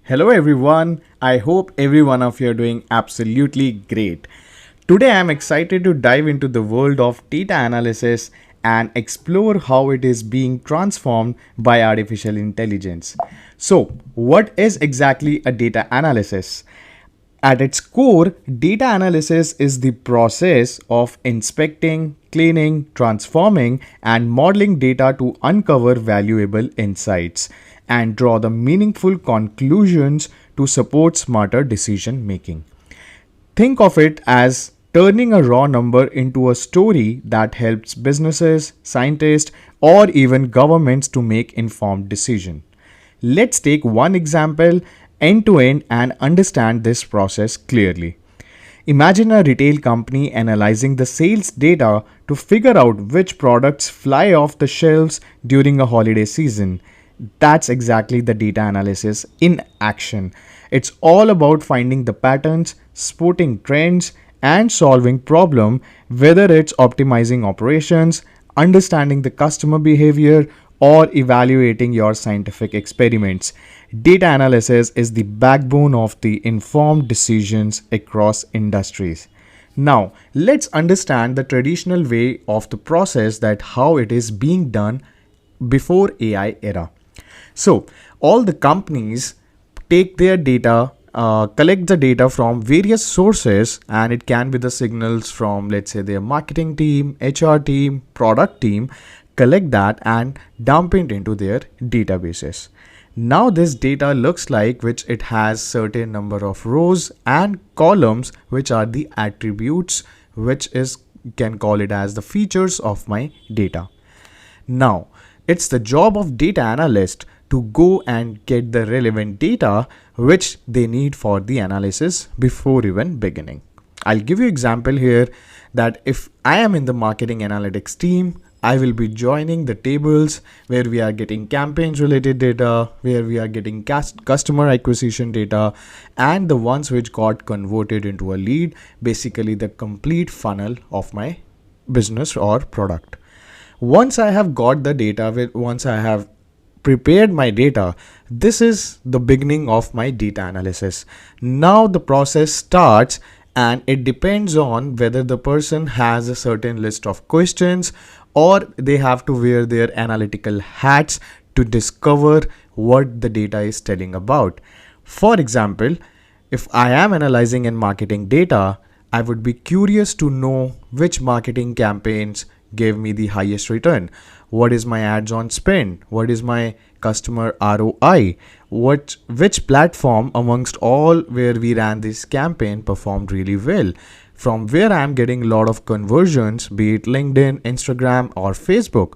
Hello everyone, I hope every one of you are doing absolutely great. Today I am excited to dive into the world of data analysis and explore how it is being transformed by artificial intelligence. So, what is exactly a data analysis? At its core, data analysis is the process of inspecting, cleaning, transforming, and modeling data to uncover valuable insights and draw the meaningful conclusions to support smarter decision making. Think of it as turning a raw number into a story that helps businesses, scientists, or even governments to make informed decisions. Let's take one example end to end and understand this process clearly. Imagine a retail company analyzing the sales data to figure out which products fly off the shelves during a holiday season. That's exactly the data analysis in action. It's all about finding the patterns, spotting trends, and solving problem, whether it's optimizing operations, understanding the customer behavior, or evaluating your scientific experiments. Data analysis is the backbone of the informed decisions across industries. Now, let's understand the traditional way of the process, that how it is being done before AI era. So, all the companies take their data, collect the data from various sources, and it can be the signals from, let's say, their marketing team, HR team, product team, collect that and dump it into their databases. Now this data looks like which it has certain number of rows and columns, which are the attributes, which is can call it as the features of my data. Now, it's the job of data analyst to go and get the relevant data which they need for the analysis before even beginning. I'll give you example here that if I am in the marketing analytics team, I will be joining the tables where we are getting campaigns related data, where we are getting customer acquisition data, and the ones which got converted into a lead, basically the complete funnel of my business or product. Once I have got the data, once I have prepared my data, this is the beginning of my data analysis. Now the process starts, and it depends on whether the person has a certain list of questions or they have to wear their analytical hats to discover what the data is telling about. For example, if I am analyzing in marketing data, I would be curious to know which marketing campaigns gave me the highest return. What is my ads on spend? What is my customer ROI? Which platform amongst all where we ran this campaign performed really well? From where I am getting a lot of conversions, be it LinkedIn, Instagram, or Facebook.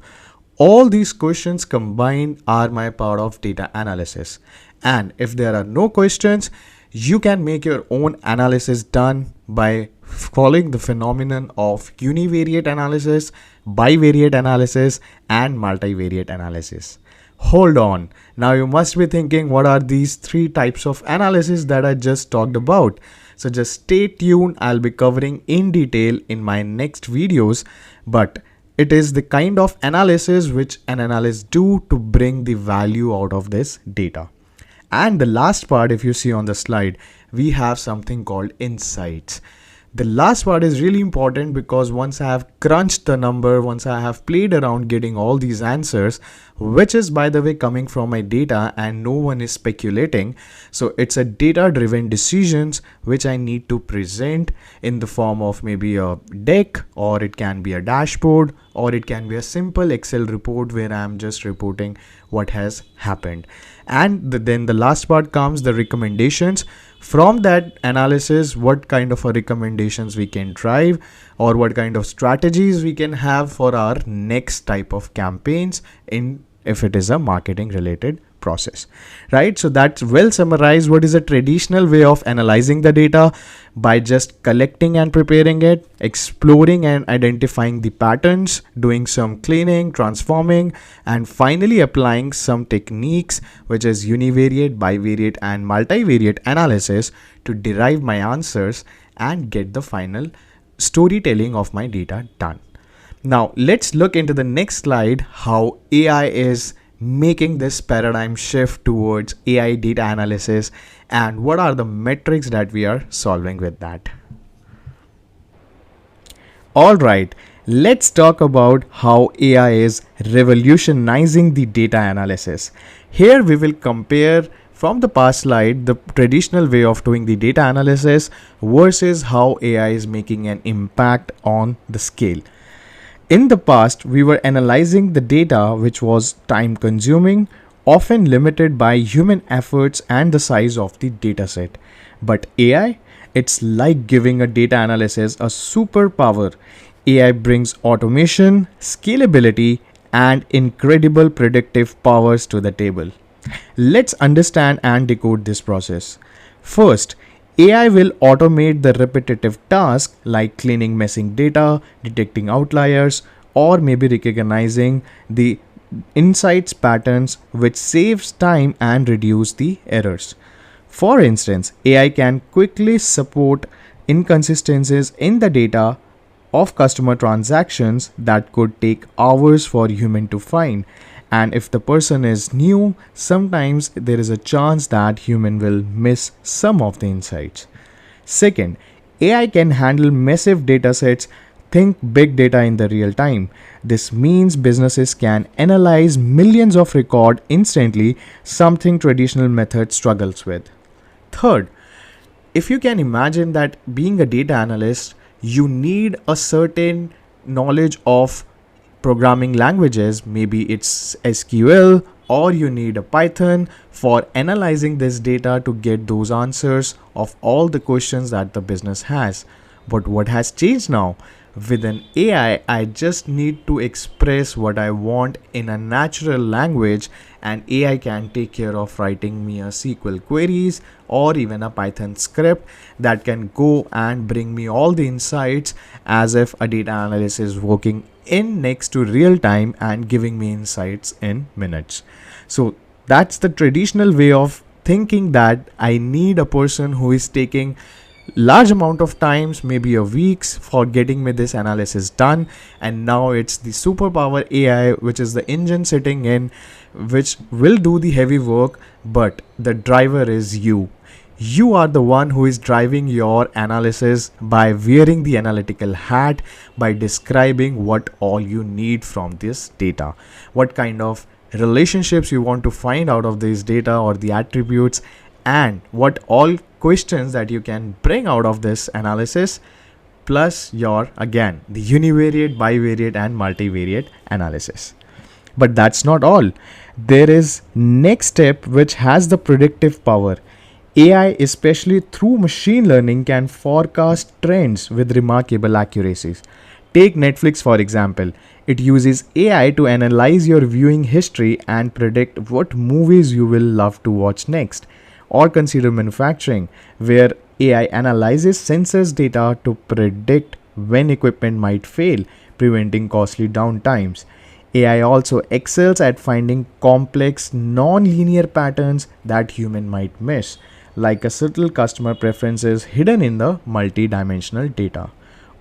All these questions combined are my part of data analysis. And if there are no questions, you can make your own analysis done by following the phenomenon of univariate analysis, bivariate analysis, and multivariate analysis. Hold on. Now you must be thinking, what are these three types of analysis that I just talked about? So just stay tuned. I'll be covering in detail in my next videos, but it is the kind of analysis which an analyst do to bring the value out of this data. And the last part, if you see on the slide, we have something called insights. The last part is really important because once I have crunched the number, once I have played around getting all these answers, which is by the way coming from my data and no one is speculating. So it's a data driven decisions which I need to present in the form of maybe a deck, or it can be a dashboard, or it can be a simple Excel report where I'm just reporting what has happened. And then the last part comes the recommendations. From that analysis, what kind of a recommendations we can drive, or what kind of strategies we can have for our next type of campaigns in if it is a marketing related process, right? So that's well summarized what is a traditional way of analyzing the data, by just collecting and preparing it, exploring and identifying the patterns, doing some cleaning, transforming, and finally applying some techniques which is univariate, bivariate, and multivariate analysis to derive my answers and get the final storytelling of my data done. Now let's look into the next slide how AI is making this paradigm shift towards AI data analysis, and what are the metrics that we are solving with that. Alright, let's talk about how AI is revolutionizing the data analysis. Here we will compare from the past slide the traditional way of doing the data analysis versus how AI is making an impact on the scale. In the past, we were analyzing the data which was time consuming, often limited by human efforts and the size of the dataset. But AI, it's like giving a data analysis a superpower. AI brings automation, scalability, and incredible predictive powers to the table. Let's understand and decode this process. First, AI will automate the repetitive tasks like cleaning missing data, detecting outliers, or maybe recognizing the insights patterns, which saves time and reduce the errors. For instance, AI can quickly support inconsistencies in the data of customer transactions that could take hours for human to find. And if the person is new, sometimes there is a chance that human will miss some of the insights. Second, AI can handle massive data sets. Think big data in the real time. This means businesses can analyze millions of records instantly, something traditional method struggles with. Third, if you can imagine that being a data analyst, you need a certain knowledge of programming languages, maybe it's SQL or you need a Python for analyzing this data to get those answers of all the questions that the business has. But what has changed now? With an AI, I just need to express what I want in a natural language, and AI can take care of writing me a SQL queries or even a Python script that can go and bring me all the insights as if a data analyst is working in next to real time and giving me insights in minutes. So that's the traditional way of thinking, that I need a person who is taking large amount of times, maybe a weeks, for getting me this analysis done. And now it's the superpower AI, which is the engine sitting in, which will do the heavy work, but the driver is you. You are the one who is driving your analysis by wearing the analytical hat, by describing what all you need from this data, what kind of relationships you want to find out of this data or the attributes, and what all questions that you can bring out of this analysis, plus your, again, the univariate, bivariate, and multivariate analysis. But that's not all. There is next step which has the predictive power. AI, especially through machine learning, can forecast trends with remarkable accuracies. Take Netflix for example. It uses AI to analyze your viewing history and predict what movies you will love to watch next. Or consider manufacturing, where AI analyzes sensors data to predict when equipment might fail, preventing costly downtimes. AI also excels at finding complex non-linear patterns that human might miss, like a subtle customer preferences hidden in the multi-dimensional data.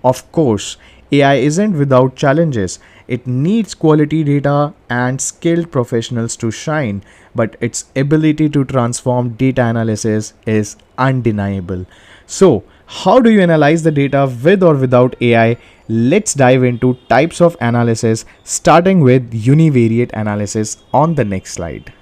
Of course, AI isn't without challenges. It needs quality data and skilled professionals to shine, but its ability to transform data analysis is undeniable. So, how do you analyze the data with or without AI? Let's dive into types of analysis, starting with univariate analysis on the next slide.